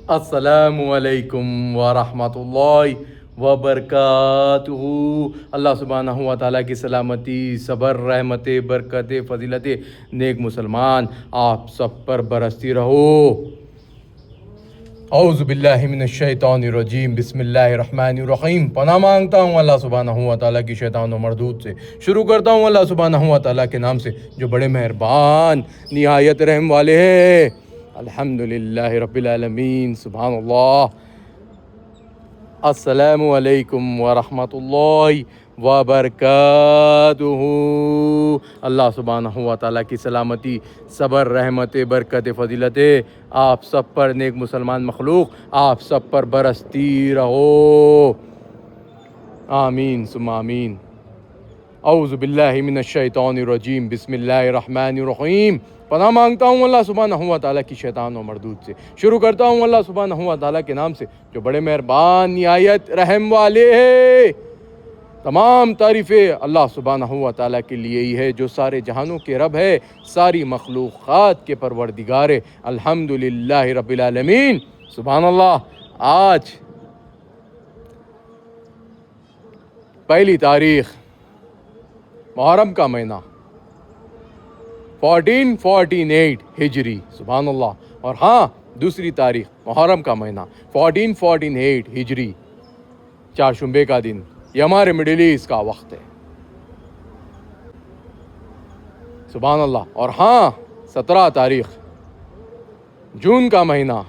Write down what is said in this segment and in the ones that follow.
السلام علیکم ورحمۃ اللہ وبرکاتہ۔ اللہ سبحانہ و تعالیٰ کی سلامتی، صبر، رحمت، برکت، فضیلت نیک مسلمان آپ سب پر برستی رہو۔ اعوذ باللہ من الشیطان الرجیم، بسم اللہ الرحمن الرحیم۔ پناہ مانگتا ہوں اللہ سبحانہ و تعالیٰ کی شیطان و مردود سے۔ شروع کرتا ہوں اللہ سبحانہ و تعالیٰ کے نام سے جو بڑے مہربان نہایت رحم والے ہیں۔ الحمدللہ رب العالمین، سبحان اللہ۔ السلام علیکم ورحمۃ اللہ وبرکاتہ۔ اللہ سبحانہ و تعالیٰ کی سلامتی، صبر، رحمت، برکت، فضیلت آپ سب پر، نیک مسلمان مخلوق آپ سب پر برستی رہو، آمین ثم آمین۔ اعوذ باللہ من الشیطان الرجیم، بسم اللہ الرحمن الرحیم۔ پناہ مانگتا ہوں اللہ سبحانہ و تعالیٰ کی شیطان و مردود سے۔ شروع کرتا ہوں اللہ سبحانہ و تعالیٰ کے نام سے جو بڑے مہربان نہایت رحم والے ہیں۔ تمام تعریفیں اللہ سبحانہ و تعالیٰ کے لیے ہی ہے جو سارے جہانوں کے رب ہے، ساری مخلوقات کے پروردگار ہے۔ الحمدللہ رب العالمین، سبحان اللہ۔ آج پہلی تاریخ محرم کا مہینہ 1448 ہجری، سبحان اللہ، اور ہاں دوسری تاریخ محرم کا مہینہ 1448 ہجری، چہارشنبے کا دن، یہ ہمارے مڈل ایسٹ کا وقت ہے، سبحان اللہ۔ اور ہاں 17 تاریخ جون کا مہینہ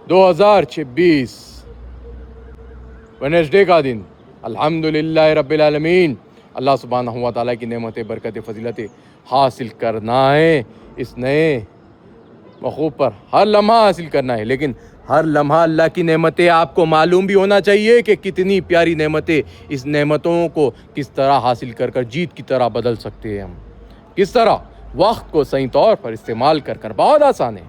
2026 وینسڈے کا دن، الحمدللہ رب العالمین۔ اللہ سبحانہ و تعالیٰ کی نعمت، برکت، فضیلت حاصل کرنا ہے، اس نئے موقع پر ہر لمحہ حاصل کرنا ہے، لیکن ہر لمحہ اللہ کی نعمتیں آپ کو معلوم بھی ہونا چاہیے کہ کتنی پیاری نعمتیں، اس نعمتوں کو کس طرح حاصل کر جیت کی طرح بدل سکتے ہیں ہم، کس طرح وقت کو صحیح طور پر استعمال کر بہت آسان ہے۔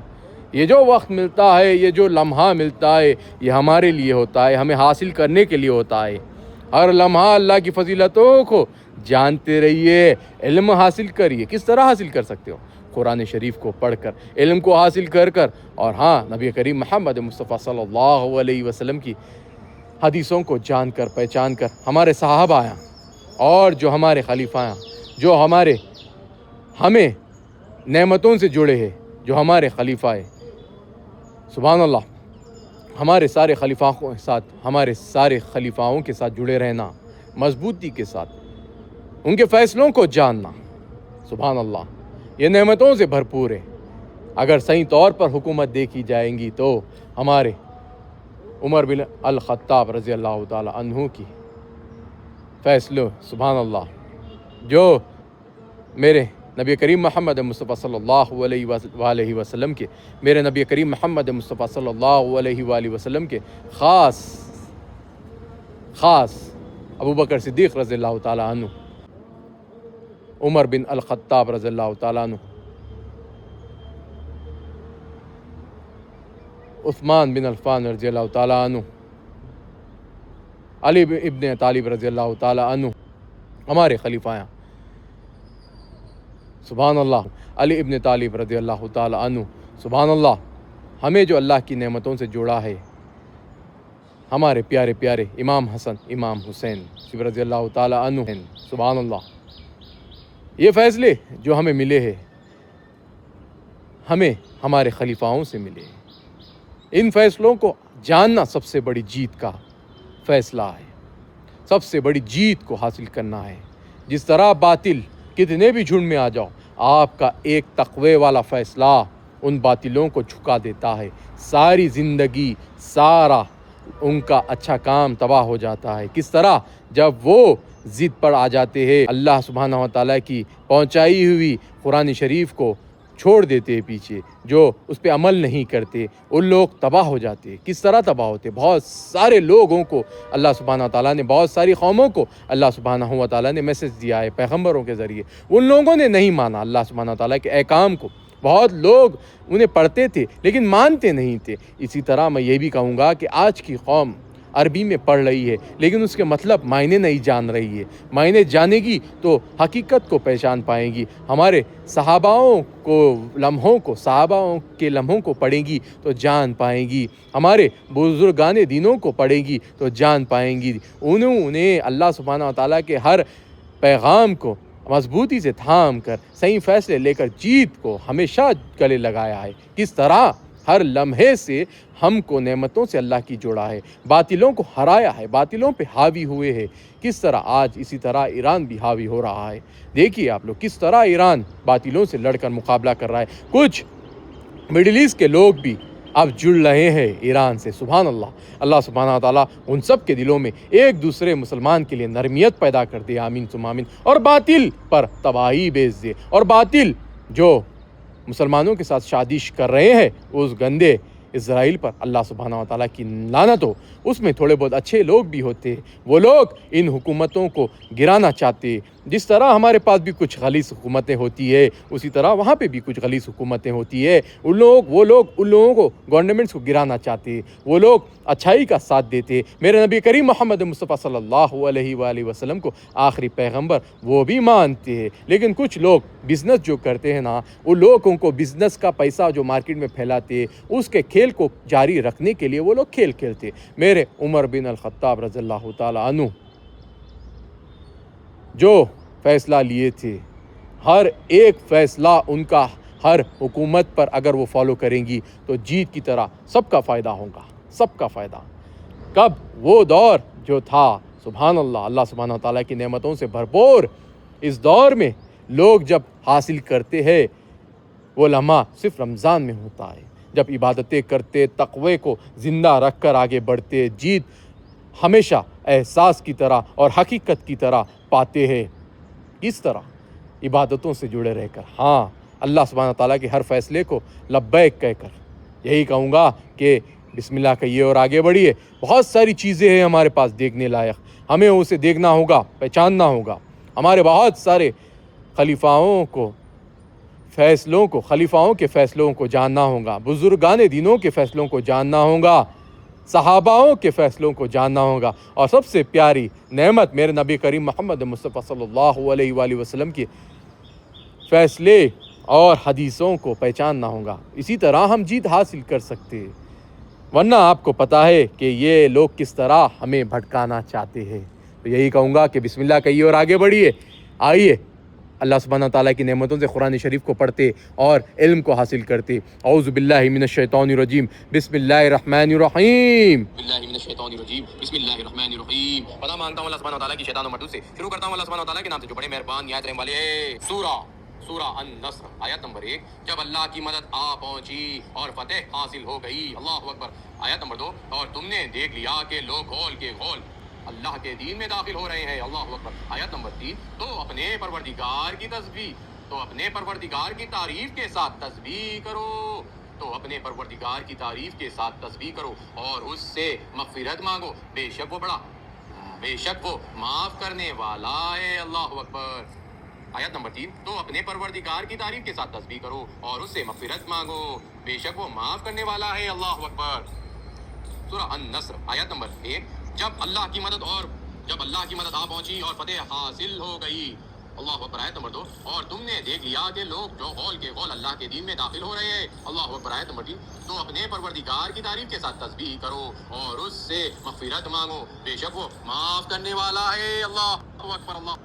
یہ جو وقت ملتا ہے، یہ جو لمحہ ملتا ہے، یہ ہمارے لیے ہوتا ہے، ہمیں حاصل کرنے کے لیے ہوتا ہے۔ ہر لمحہ اللہ کی فضیلتوں کو جانتے رہیے، علم حاصل کریے۔ کس طرح حاصل کر سکتے ہو؟ قرآن شریف کو پڑھ کر، علم کو حاصل کر اور ہاں نبی کریم محمد مصطفیٰ صلی اللہ علیہ وسلم کی حدیثوں کو جان کر، پہچان کر، ہمارے صحابہ ہیں اور جو ہمارے خلیفہ ہیں، جو ہمیں نعمتوں سے جڑے ہیں، جو ہمارے خلیفہ ہیں، سبحان اللہ، ہمارے سارے خلیفاؤں کے ساتھ جڑے رہنا، مضبوطی کے ساتھ ان کے فیصلوں کو جاننا، سبحان اللہ، یہ نعمتوں سے بھرپور ہے۔ اگر صحیح طور پر حکومت دیکھی جائیں گی تو ہمارے عمر بن الخطاب رضی اللہ تعالی عنہ کی فیصلوں، سبحان اللہ، جو میرے نبی کریم محمد مصطفیٰ صلی اللہ علیہ وآلہ وسلم کے، میرے نبی کریم محمد مصطفیٰ صلی اللہ علیہ وآلہ وسلم کے خاص ابو بکر صدیق رضی اللہ تعالی عنہ، عمر بن الخطاب رضی اللہ تعالی عنہ، عثمان بن عفان رضی اللہ تعالی عنہ، علی ابن طالب رضی اللہ تعالی عنہ، ہمارے خلیفہ ہیں، سبحان اللہ، علی ابن طالب رضی اللہ تعالی عنہ، سبحان اللہ۔ ہمیں جو اللہ کی نعمتوں سے جوڑا ہے، ہمارے پیارے پیارے امام حسن، امام حسین رضی اللہ تعالی عنہ، سبحان اللہ، یہ فیصلے جو ہمیں ملے ہیں، ہمیں ہمارے خلیفاؤں سے ملے ہیں۔ ان فیصلوں کو جاننا سب سے بڑی جیت کا فیصلہ ہے، سب سے بڑی جیت کو حاصل کرنا ہے۔ جس طرح باطل کتنے بھی جھنڈ میں آ جاؤ، آپ کا ایک تقوی والا فیصلہ ان باطلوں کو جھکا دیتا ہے، ساری زندگی، سارا ان کا اچھا کام تباہ ہو جاتا ہے۔ کس طرح؟ جب وہ ضد پر آ جاتے ہیں، اللہ سبحانہ و تعالیٰ کی پہنچائی ہوئی قرآن شریف کو چھوڑ دیتے ہیں پیچھے، جو اس پہ عمل نہیں کرتے، ان لوگ تباہ ہو جاتے ہیں۔ کس طرح تباہ ہوتے؟ بہت سارے لوگوں کو اللہ سبحانہ و تعالیٰ نے، بہت ساری قوموں کو اللہ سبحانہ و تعالیٰ نے میسج دیا ہے پیغمبروں کے ذریعے، ان لوگوں نے نہیں مانا اللہ سبحانہ و تعالیٰ کے احکام کو۔ بہت لوگ انہیں پڑھتے تھے لیکن مانتے نہیں تھے۔ اسی طرح میں یہ بھی کہوں گا کہ آج کی قوم، عربی میں پڑھ رہی ہے لیکن اس کے مطلب معنی نہیں جان رہی ہے. معنی جانے گی تو حقیقت کو پہچان پائیں گی. ہمارے صحاباؤں کے لمحوں کو پڑھیں گی تو جان پائیں گی. ہمارے بزرگان دینوں کو پڑھیں گی تو جان پائیں گی. انہوں نے اللہ سبحانہ و تعالیٰ کے ہر پیغام کو مضبوطی سے تھام کر صحیح فیصلے لے کر جیت کو ہمیشہ گلے لگایا ہے. کس طرح ہر لمحے سے ہم کو نعمتوں سے اللہ کی جوڑا ہے، باطلوں کو ہرایا ہے، باطلوں پہ حاوی ہوئے ہے. کس طرح آج اسی طرح ایران بھی حاوی ہو رہا ہے. دیکھیے آپ لوگ کس طرح ایران باطلوں سے لڑ کر مقابلہ کر رہا ہے. کچھ مڈل ایسٹ کے لوگ بھی اب جڑ رہے ہیں ایران سے. سبحان اللہ. اللہ سبحانہ تعالیٰ ان سب کے دلوں میں ایک دوسرے مسلمان کے لیے نرمیت پیدا کر دے. آمین ثم آمین. اور باطل پر تباہی بیچ دے. اور باطل جو مسلمانوں کے ساتھ سازش کر رہے ہیں اس گندے اسرائیل پر اللہ سبحانہ و تعالیٰ کی لعنت ہو. اس میں تھوڑے بہت اچھے لوگ بھی ہوتے ہیں. وہ لوگ ان حکومتوں کو گرانا چاہتے. جس طرح ہمارے پاس بھی کچھ غلیظ حکومتیں ہوتی ہے اسی طرح وہاں پہ بھی کچھ غلیظ حکومتیں ہوتی ہے. وہ لوگ ان لوگوں کو گورنمنٹس کو گرانا چاہتے. وہ لوگ اچھائی کا ساتھ دیتے. میرے نبی کریم محمد مصطفیٰ صلی اللہ علیہ وآلہ وسلم کو آخری پیغمبر وہ بھی مانتے ہیں. لیکن کچھ لوگ بزنس جو کرتے ہیں نا، وہ لوگوں کو بزنس کا پیسہ جو مارکیٹ میں پھیلاتے اس کے کھیل کو جاری رکھنے کے لیے وہ لوگ کھیل کھیلتے. میرے عمر بن الخطاب رضی اللہ تعالیٰ عنہ جو فیصلہ لیے تھے، ہر ایک فیصلہ ان کا ہر حکومت پر اگر وہ فالو کریں گی تو جیت کی طرح سب کا فائدہ ہوگا. سب کا فائدہ. کب وہ دور جو تھا سبحان اللہ، اللہ سبحانہ تعالیٰ کی نعمتوں سے بھرپور اس دور میں لوگ جب حاصل کرتے ہیں وہ لمحہ صرف رمضان میں ہوتا ہے جب عبادتیں کرتے، تقوی کو زندہ رکھ کر آگے بڑھتے. جیت ہمیشہ احساس کی طرح اور حقیقت کی طرح پاتے ہیں. اس طرح عبادتوں سے جڑے رہ کر، ہاں اللہ سبحانہ تعالیٰ کے ہر فیصلے کو لبیک کہہ کر یہی کہوں گا کہ بسم اللہ کہیے اور آگے بڑھیے. بہت ساری چیزیں ہیں ہمارے پاس دیکھنے لائق. ہمیں اسے دیکھنا ہوگا، پہچاننا ہوگا. ہمارے بہت سارے خلیفاؤں کے فیصلوں کو جاننا ہوگا. بزرگان دینوں کے فیصلوں کو جاننا ہوگا. صحاباؤں کے فیصلوں کو جاننا ہوگا. اور سب سے پیاری نعمت میرے نبی کریم محمد مصطفیٰ صلی اللہ علیہ وآلہ وسلم کے فیصلے اور حدیثوں کو پہچاننا ہوگا. اسی طرح ہم جیت حاصل کر سکتے ہیں. ورنہ آپ کو پتہ ہے کہ یہ لوگ کس طرح ہمیں بھٹکانا چاہتے ہیں. تو یہی کہوں گا کہ بسم اللہ کہیے اور آگے بڑھیے. آئیے اللہ سبحانہ تعالیٰ کی نعمتوں سے قرآن شریف کو پڑھتے اور علم کو حاصل کرتے. اعوذ باللہ من الشیطان الرجیم بسم اللہ الرحمن الرحیم. بسم اللہ الرحمن الرحیم. پتہ مانگتا ہوں اللہ سبحانہ تعالیٰ کی شیطان و مردود سے. شروع کرتا ہوں اللہ سبحانہ تعالیٰ کے نام سے جو بڑے مہربان نہایت رحم والے ہیں. سورہ النصر آیت نمبر 1. جب اللہ کی مدد آ پہنچی اور فتح حاصل ہو گئی. اللہ اکبر. آیت نمبر 2. اور تم نے دیکھ لیا کہ لوگ گول کے گول اللہ کے دین میں داخل ہو رہے ہیں. اللہ اکبر. آیت نمبر 3. تو اپنے پروردگار کی تعریف کے ساتھ تسبیح کرو. اور اس سے مغفرت مانگو. بے شک وہ معاف کرنے والا ہے. اللہ اکبر. آیت نمبر 3. تو اپنے پروردگار کی تعریف کے ساتھ تسبیح کرو اور اس سے مغفرت مانگو. بے شک وہ معاف کرنے والا ہے. اللہ اکبر. سورہ النصر آیت نمبر 1. جب اللہ کی مدد آ پہنچی اور فتح حاصل ہو گئی. اللہ اکبر. آیت نمبر 2. اور تم نے دیکھ لیا کہ لوگ جو غول کے غول اللہ کے دین میں داخل ہو رہے ہیں. اللہ اکبر. آیت نمبر 3. تو اپنے پروردگار کی تعریف کے ساتھ تسبیح کرو اور اس سے مغفرت مانگو. بے شک وہ معاف کرنے والا ہے. اللہ اکبر. اللہ.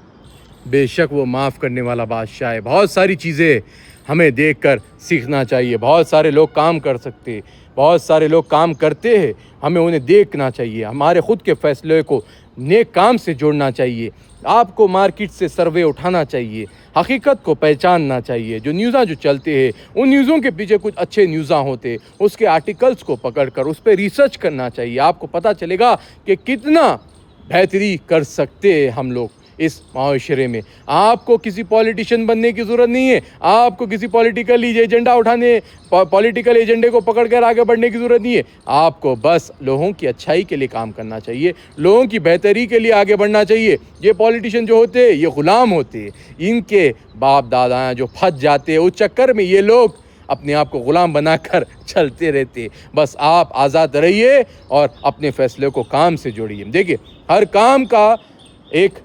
بے شک وہ معاف کرنے والا بادشاہ ہے. بہت ساری چیزیں ہمیں دیکھ کر سیکھنا چاہیے. بہت سارے لوگ کام کر سکتے، بہت سارے لوگ کام کرتے ہیں. ہمیں انہیں دیکھنا چاہیے. ہمارے خود کے فیصلے کو نیک کام سے جوڑنا چاہیے. آپ کو مارکیٹ سے سروے اٹھانا چاہیے. حقیقت کو پہچاننا چاہیے. جو نیوزاں جو چلتے ہیں ان نیوزوں کے پیچھے کچھ اچھے نیوزاں ہوتے، اس کے آرٹیکلز کو پکڑ کر اس پہ ریسرچ کرنا چاہیے. آپ کو پتہ چلے گا کہ کتنا بہتری کر سکتے ہیں ہم لوگ اس معاشرے میں. آپ کو کسی پولیٹیشین بننے کی ضرورت نہیں ہے. آپ کو کسی پولیٹیکل ایجنڈے کو پکڑ کر آگے بڑھنے کی ضرورت نہیں ہے. آپ کو بس لوگوں کی اچھائی کے لیے کام کرنا چاہیے، لوگوں کی بہتری کے لیے آگے بڑھنا چاہیے. یہ پولیٹیشین جو ہوتے ہیں یہ غلام ہوتے ہیں. ان کے باپ دادا جو پھنس جاتے ہیں اس چکر میں یہ لوگ اپنے آپ کو غلام بنا کر چلتے رہتے. بس آپ آزاد رہیے اور اپنے فیصلے کو کام سے جوڑیے. دیکھیے ہر کام کا ایک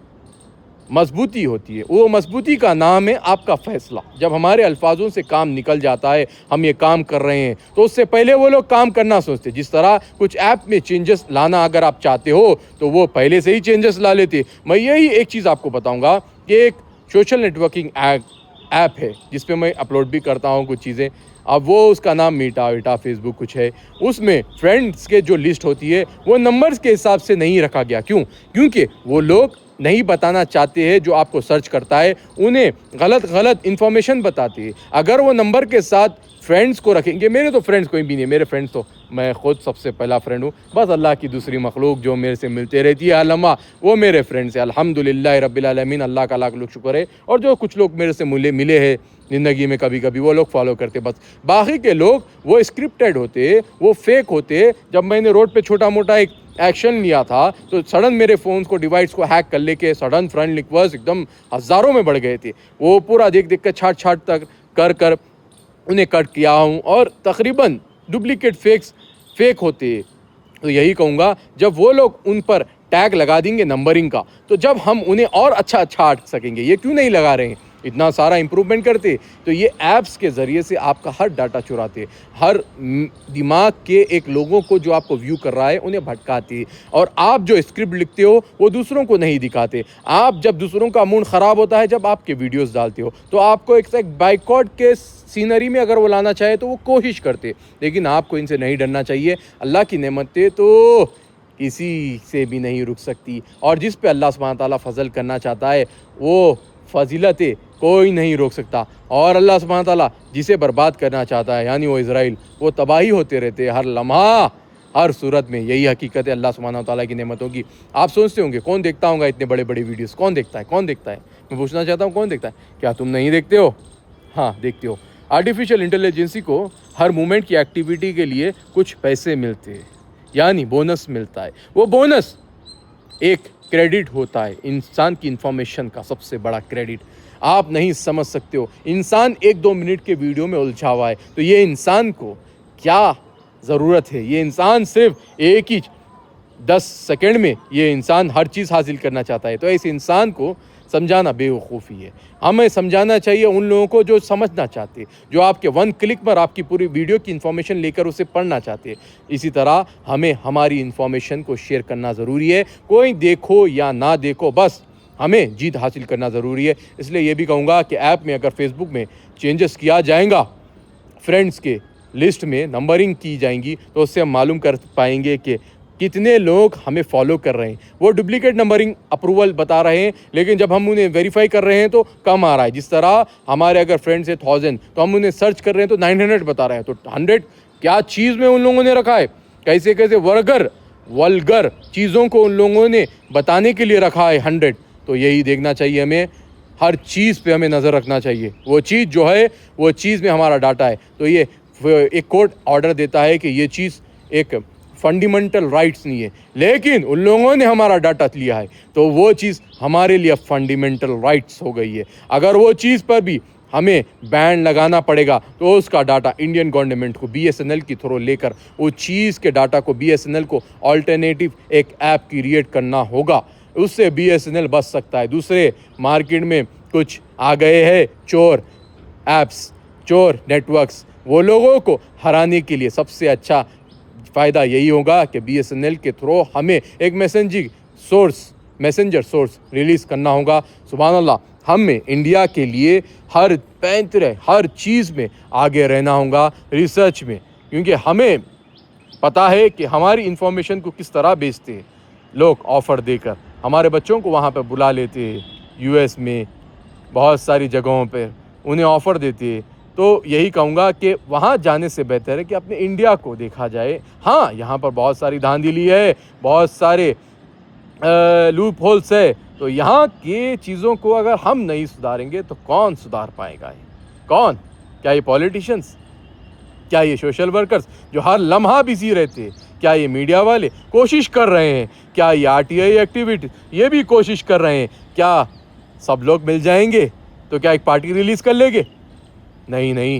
مضبوطی ہوتی ہے، وہ مضبوطی کا نام ہے آپ کا فیصلہ. جب ہمارے الفاظوں سے کام نکل جاتا ہے، ہم یہ کام کر رہے ہیں، تو اس سے پہلے وہ لوگ کام کرنا سوچتے. جس طرح کچھ ایپ میں چینجز لانا اگر آپ چاہتے ہو تو وہ پہلے سے ہی چینجز لا لیتے. میں یہی ایک چیز آپ کو بتاؤں گا کہ ایک سوشل نیٹورکنگ ایپ ہے جس پہ میں اپلوڈ بھی کرتا ہوں کچھ چیزیں. اب وہ اس کا نام میٹا فیس بک کچھ ہے. اس میں فرینڈس کے جو لسٹ ہوتی ہے وہ نمبرز کے حساب سے نہیں رکھا گیا. کیونکہ وہ لوگ نہیں بتانا چاہتے ہیں جو آپ کو سرچ کرتا ہے انہیں غلط انفارمیشن بتاتی ہے. اگر وہ نمبر کے ساتھ فرینڈس کو رکھیں گے، میرے تو فرینڈس کوئی بھی نہیں ہے، میرے فرینڈس تو میں خود سب سے پہلا فرینڈ ہوں. بس اللہ کی دوسری مخلوق جو میرے سے ملتے رہتی ہے علماء، وہ میرے فرینڈس ہیں. الحمدللہ رب العالمین، اللہ کا لاکھ لاکھ شکر ہے. اور جو کچھ لوگ میرے سے ملے ہیں زندگی میں کبھی کبھی، وہ لوگ فالو کرتے. بس باقی کے لوگ وہ اسکرپٹڈ ہوتے، وہ فیک ہوتے. جب میں نے روڈ پہ چھوٹا موٹا ایک ایکشن لیا تھا تو سڈن میرے فونز کو ڈیوائس کو ہیک کر لے کے سڈن فرینڈ ریکویسٹ ایک دم ہزاروں میں بڑھ گئے تھے. وہ پورا دیکھ کے چھاٹ تک کر انہیں کٹ کیا ہوں. اور تقریباً ڈپلیکیٹ فیک ہوتے. تو یہی کہوں گا جب وہ لوگ ان پر ٹیگ لگا دیں گے نمبرنگ کا، تو جب ہم انہیں اور اچھا چھاٹ سکیں گے. یہ کیوں نہیں لگا رہے ہیں؟ اتنا سارا امپروومنٹ کرتے. تو یہ ایپس کے ذریعے سے آپ کا ہر ڈاٹا چراتے، ہر دماغ کے ایک لوگوں کو جو آپ کو ویو کر رہا ہے انہیں بھٹکاتے. اور آپ جو اسکرپٹ لکھتے ہو وہ دوسروں کو نہیں دکھاتے. آپ جب دوسروں کا موڈ خراب ہوتا ہے جب آپ کے ویڈیوز ڈالتے ہو، تو آپ کو ایک بائیکاٹ کے سینری میں اگر وہ لانا چاہے تو وہ کوشش کرتے. لیکن آپ کو ان سے نہیں ڈرنا چاہیے. اللہ کی نعمتیں تو کسی سے بھی نہیں رک سکتی، اور جس پہ اللہ سبحانہ تعالیٰ فضل کرنا چاہتا ہے وہ فضیلتیں کوئی نہیں روک سکتا. اور اللہ سبحانہ تعالیٰ جسے برباد کرنا چاہتا ہے یعنی وہ اسرائیل، وہ تباہی ہوتے رہتے ہر لمحہ ہر صورت میں. یہی حقیقت ہے اللہ سبحانہ تعالیٰ کی نعمتوں کی. آپ سوچتے ہوں گے کون دیکھتا ہوں گا اتنے بڑے ویڈیوز؟ کون دیکھتا ہے؟ میں پوچھنا چاہتا ہوں کون دیکھتا ہے؟ کیا تم نہیں دیکھتے ہو؟ ہاں دیکھتے ہو. آرٹیفیشل انٹیلیجنسی کو ہر مومنٹ کی ایکٹیویٹی کے لیے کچھ پیسے ملتے ہیں، یعنی بونس ملتا ہے. وہ بونس ایک کریڈٹ ہوتا ہے انسان کی انفارمیشن کا سب سے بڑا کریڈٹ. آپ نہیں سمجھ سکتے ہو. انسان 1-2 منٹ کے ویڈیو میں الجھا ہوا ہے، تو یہ انسان کو کیا ضرورت ہے؟ یہ انسان صرف ایک ہی 10 سیکنڈ میں یہ انسان ہر چیز حاصل کرنا چاہتا ہے. تو ایسے انسان کو سمجھانا بے وقوفی ہے. ہمیں سمجھانا چاہیے ان لوگوں کو جو سمجھنا چاہتے، جو آپ کے 1 کلک پر آپ کی پوری ویڈیو کی انفارمیشن لے کر اسے پڑھنا چاہتے. اسی طرح ہمیں ہماری انفارمیشن کو شیئر کرنا ضروری ہے. کوئی دیکھو یا نہ دیکھو، بس ہمیں جیت حاصل کرنا ضروری ہے. اس لیے یہ بھی کہوں گا کہ ایپ میں اگر فیس بک میں چینجز کیا جائیں گا، فرینڈس کے لسٹ میں نمبرنگ کی جائیں گی، تو اس سے ہم معلوم کر پائیں گے کہ کتنے لوگ ہمیں فالو کر رہے ہیں. وہ ڈپلیکیٹ نمبرنگ اپروول بتا رہے ہیں، لیکن جب ہم انہیں ویریفائی کر رہے ہیں تو کم آ رہا ہے. جس طرح ہمارے اگر فرینڈس ہیں 1000 تو ہم انہیں سرچ کر رہے ہیں تو 900 بتا رہے ہیں. تو 100 کیا چیز میں ان لوگوں نے رکھا ہے؟ کیسے ولگر چیزوں کو ان لوگوں نے بتانے کے لیے رکھا ہے 100. تو یہی دیکھنا چاہیے ہمیں. ہر چیز پہ ہمیں نظر رکھنا چاہیے. وہ چیز جو ہے وہ چیز میں ہمارا ڈاٹا ہے. تو یہ ایک کورٹ آرڈر دیتا ہے کہ یہ چیز ایک فنڈامنٹل رائٹس نہیں ہے، لیکن ان لوگوں نے ہمارا ڈاٹا لیا ہے تو وہ چیز ہمارے لیے فنڈامنٹل رائٹس ہو گئی ہے. اگر وہ چیز پر بھی ہمیں بین لگانا پڑے گا تو اس کا ڈاٹا انڈین گورنمنٹ کو BSNL کی تھرو لے کر اس چیز کے ڈاٹا کو BSNL کو آلٹرنیٹیو ایک ایپ کریٹ کرنا ہوگا. اس سے BSNL بچ سکتا ہے. دوسرے مارکیٹ میں کچھ آ گئے ہیں چور ایپس، چور نیٹورکس، وہ لوگوں کو ہرانے کے لیے سب سے اچھا فائدہ یہی ہوگا کہ BSNL کے تھرو ہمیں ایک میسنجر سورس ریلیز کرنا ہوگا. سبحان اللہ، ہمیں انڈیا کے لیے ہر چیز میں آگے رہنا ہوگا، ریسرچ میں، کیونکہ ہمیں پتہ ہے کہ ہماری انفارمیشن کو کس طرح بیچتے ہیں لوگ. آفر دے کر ہمارے بچوں کو وہاں پہ بلا لیتے ہیں، US میں بہت ساری جگہوں پہ انہیں آفر دیتے ہیں. تو یہی کہوں گا کہ وہاں جانے سے بہتر ہے کہ اپنے انڈیا کو دیکھا جائے. ہاں یہاں پر بہت ساری دھاندلی ہے، بہت سارے لوپ ہولس ہے. تو یہاں کی چیزوں کو اگر ہم نہیں سدھاریں گے تو کون سدھار پائے گا؟ کون؟ کیا یہ پولیٹیشنز؟ کیا یہ سوشل ورکرز جو ہر لمحہ بزی رہتے؟ کیا یہ میڈیا والے کوشش کر رہے ہیں؟ کیا یہ RTI ایکٹیویٹی یہ بھی کوشش کر رہے ہیں؟ کیا سب لوگ مل جائیں گے تو کیا ایک پارٹی ریلیز کر لیں گے؟ نہیں،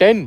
10